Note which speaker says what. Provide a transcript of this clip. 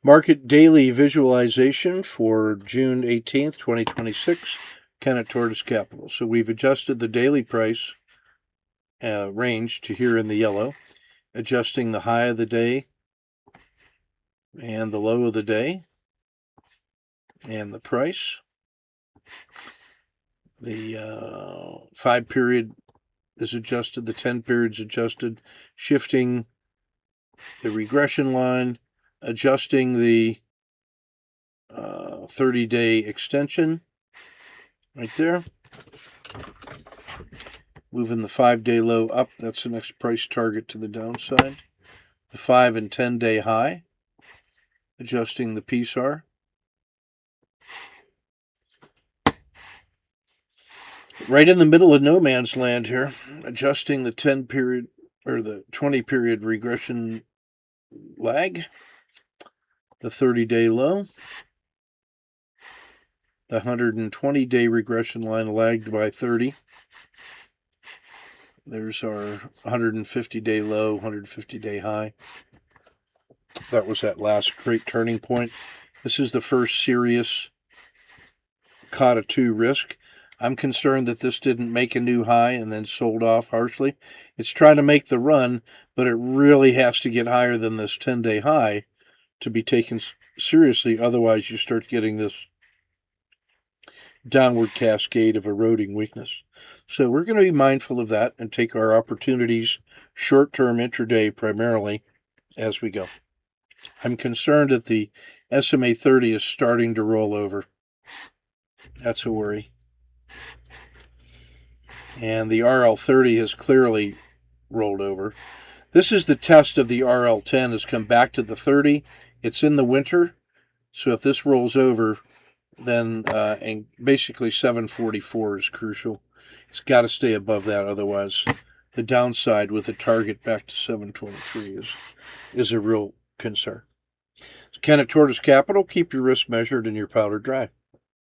Speaker 1: Market daily visualization for June 18th, 2026, Kennett Tortoise Capital. So we've adjusted the daily price range to here in the yellow, adjusting the high of the day and the low of the day and the price. The 5 period is adjusted, the 10 period is adjusted, shifting the regression line, adjusting the 30-day extension right there. Moving the 5-day low up, that's the next price target to the downside. The 5 and 10-day high, adjusting the PSAR. Right in the middle of no man's land here, adjusting the 10 period or the 20 period regression lag, the 30-day low, the 120-day regression line lagged by 30. There's our 150-day low, 150-day high. That was that last great turning point. This is the first serious COTA 2 risk. I'm concerned that this didn't make a new high and then sold off harshly. It's trying to make the run, but it really has to get higher than this 10-day high to be taken seriously. Otherwise, you start getting this downward cascade of eroding weakness. So we're going to be mindful of that and take our opportunities short-term intraday primarily as we go. I'm concerned that the SMA 30 is starting to roll over. That's a worry. And the RL30 has clearly rolled over. This is the test of the RL10, has come back to the 30. It's in the winter, so if this rolls over, then and basically 744 is crucial. It's got to stay above that, otherwise the downside with a target back to 723 is a real concern. So Kennett Tortoise Capital, keep your risk measured and your powder dry.